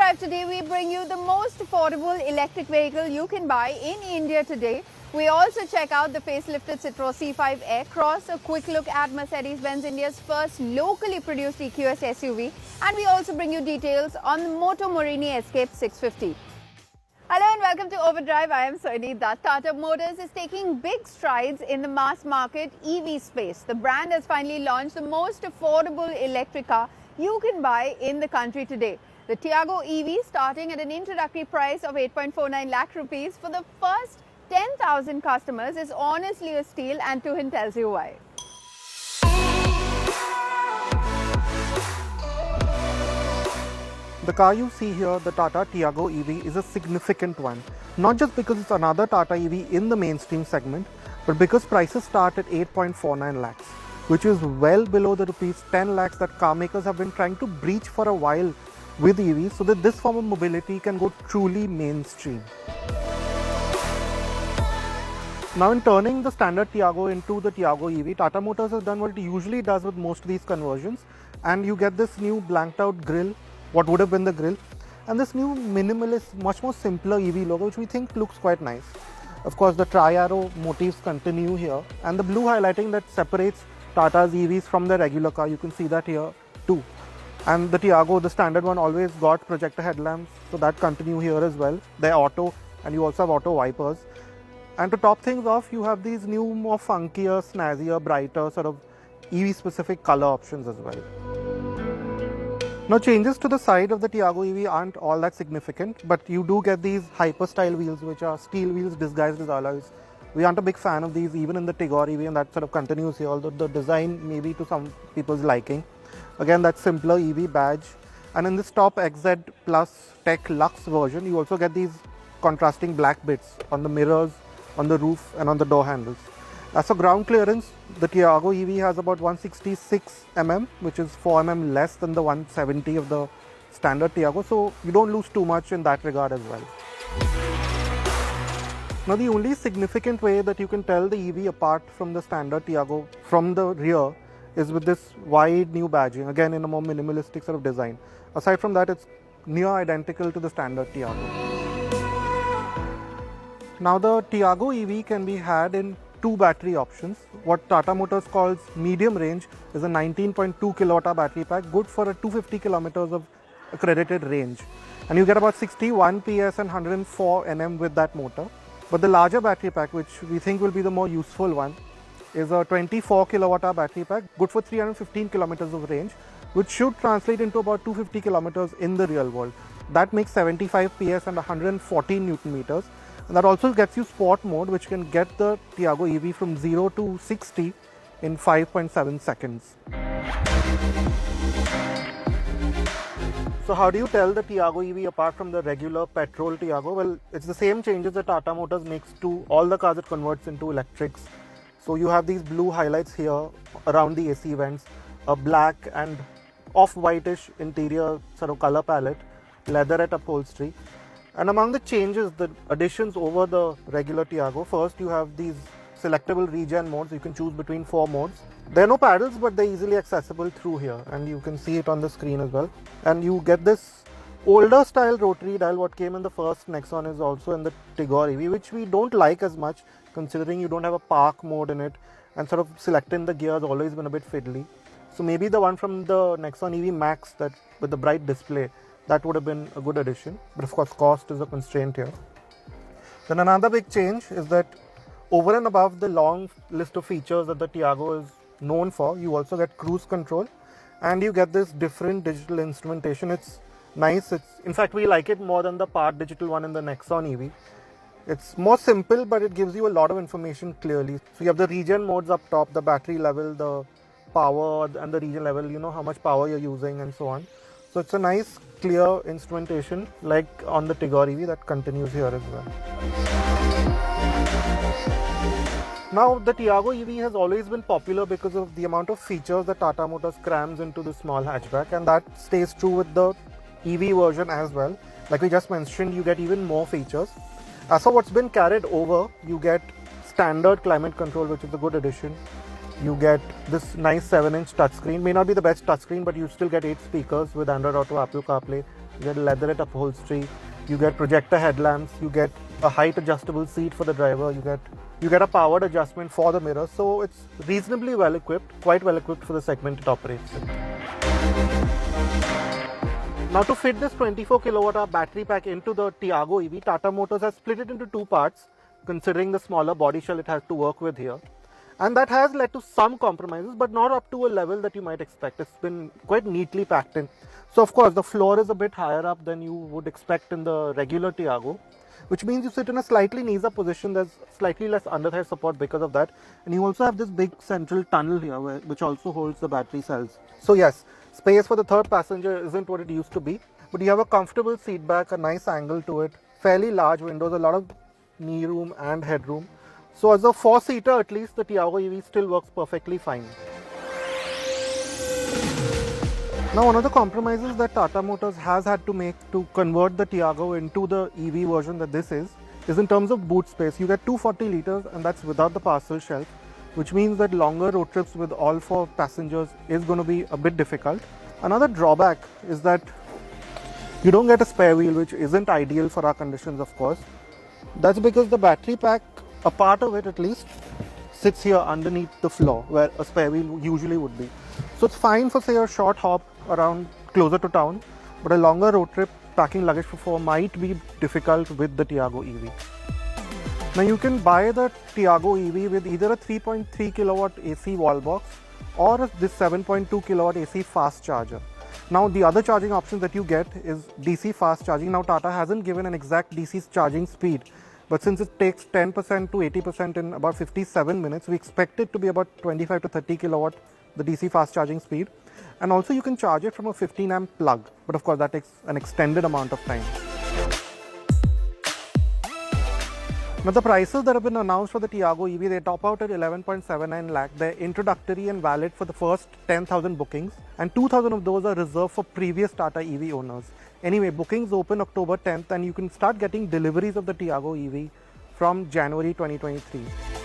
Overdrive today, we bring you the most affordable electric vehicle you can buy in India today. We also check out the facelifted Citroën C5 Aircross, a quick look at Mercedes-Benz India's first locally produced EQS SUV, and we also bring you details on the Moto Morini Escape 650. Hello and welcome to Overdrive. I am Soini. Tata Motors is taking big strides in the mass market EV space. The brand has finally launched the most affordable electric car you can buy in the country today. The Tiago EV, starting at an introductory price of 8.49 lakh rupees for the first 10,000 customers, is honestly a steal, and Tuhin tells you why. The car you see here, the Tata Tiago EV, is a significant one, not just because it's another Tata EV in the mainstream segment, but because prices start at 8.49 lakhs, which is well below the rupees 10 lakhs that car makers have been trying to breach for a while with EVs, so that this form of mobility can go truly mainstream. Now, in turning the standard Tiago into the Tiago EV, Tata Motors has done what it usually does with most of these conversions, and you get this new blanked out grille, what would have been the grille, and this new minimalist, much more simpler EV logo, which we think looks quite nice. Of course, the tri-arrow motifs continue here, and the blue highlighting that separates Tata's EVs from the regular car, you can see that here too. And the Tiago, the standard one, always got projector headlamps, so that continue here as well. They're auto, and you also have auto wipers. And to top things off, you have these new, more funkier, snazzier, brighter, sort of EV-specific color options as well. Now, changes to the side of the Tiago EV aren't all that significant, but you do get these hyper-style wheels, which are steel wheels disguised as alloys. We aren't a big fan of these, even in the Tigor EV, and that sort of continues here, although the design may be to some people's liking. Again, that simpler EV badge. And in this top XZ Plus Tech Luxe version, you also get these contrasting black bits on the mirrors, on the roof, and on the door handles. As for ground clearance, the Tiago EV has about 166 mm, which is 4 mm less than the 170 of the standard Tiago, so you don't lose too much in that regard as well. Now, the only significant way that you can tell the EV apart from the standard Tiago from the rear is with this wide new badging, again in a more minimalistic sort of design. Aside from that, it's near identical to the standard Tiago. Now, the Tiago EV can be had in two battery options. What Tata Motors calls medium range is a 19.2 kilowatt battery pack, good for a 250 kilometers of accredited range. And you get about 61 PS and 104 Nm with that motor. But the larger battery pack, which we think will be the more useful one, is a 24 kilowatt battery pack, good for 315 kilometers of range, which should translate into about 250 kilometers in the real world. That makes 75 PS and 114 Newton meters. And that also gets you sport mode, which can get the Tiago EV from 0 to 60 in 5.7 seconds. So how do you tell the Tiago EV apart from the regular petrol Tiago? Well, it's the same changes that Tata Motors makes to all the cars it converts into electrics. So you have these blue highlights here around the AC vents, a black and off-whitish interior sort of color palette, leatherette upholstery. And among the changes, the additions over the regular Tiago, first you have these selectable regen modes. You can choose between 4 modes. There are no paddles, but they're easily accessible through here, and you can see it on the screen as well. And you get this older style rotary dial. What came in the first Nexon is also in the Tigor EV, which we don't like as much, considering you don't have a park mode in it, and sort of selecting the gear has always been a bit fiddly. So maybe the one from the Nexon EV Max, that with the bright display, that would have been a good addition, but of course cost is a constraint here. Then another big change is that over and above the long list of features that the Tiago is known for, you also get cruise control, and you get this different digital instrumentation. It's nice. In fact, we like it more than the part digital one in the Nexon EV. It's more simple, but it gives you a lot of information clearly. So you have the regen modes up top, the battery level, the power, and the regen level, you know how much power you're using and so on. So it's a nice, clear instrumentation like on the Tigor EV that continues here as well. Now, the Tiago EV has always been popular because of the amount of features that Tata Motors crams into the small hatchback, and that stays true with the EV version as well. Like we just mentioned, you get even more features. As for what's been carried over, you get standard climate control, which is a good addition. You get this nice 7-inch touchscreen. May not be the best touchscreen, but you still get 8 speakers with Android Auto, Apple CarPlay. You get leatherette upholstery. You get projector headlamps. You get a height adjustable seat for the driver. You get a powered adjustment for the mirror. So it's reasonably well equipped, quite well equipped for the segment it operates in. Now to fit this 24 kWh battery pack into the Tiago EV, Tata Motors has split it into 2 parts, considering the smaller body shell it has to work with here. And that has led to some compromises, but not up to a level that you might expect. It's been quite neatly packed in. So of course, the floor is a bit higher up than you would expect in the regular Tiago, which means you sit in a slightly knees-up position. There's slightly less under-thigh support because of that. And you also have this big central tunnel here, which also holds the battery cells. So yes, space for the third passenger isn't what it used to be, but you have a comfortable seat back, a nice angle to it, fairly large windows, a lot of knee room and headroom. So as a 4-seater, at least the Tiago EV still works perfectly fine. Now one of the compromises that Tata Motors has had to make to convert the Tiago into the EV version that this is in terms of boot space. You get 240 litres and that's without the parcel shelf, which means that longer road trips with all 4 passengers is going to be a bit difficult. Another drawback is that you don't get a spare wheel, which isn't ideal for our conditions, of course. That's because the battery pack, a part of it at least, sits here underneath the floor where a spare wheel usually would be. So it's fine for, say, a short hop around closer to town, but a longer road trip packing luggage for 4 might be difficult with the Tiago EV. Now you can buy the Tiago EV with either a 3.3 kilowatt AC wall box or this 7.2 kilowatt AC fast charger. Now the other charging options that you get is DC fast charging. Now Tata hasn't given an exact DC charging speed, but since it takes 10% to 80% in about 57 minutes, we expect it to be about 25 to 30 kilowatt, the DC fast charging speed. And also you can charge it from a 15 amp plug, but of course that takes an extended amount of time. Now the prices that have been announced for the Tiago EV, they top out at 11.79 lakh. They're introductory and valid for the first 10,000 bookings, and 2,000 of those are reserved for previous Tata EV owners. Anyway, bookings open October 10th and you can start getting deliveries of the Tiago EV from January 2023.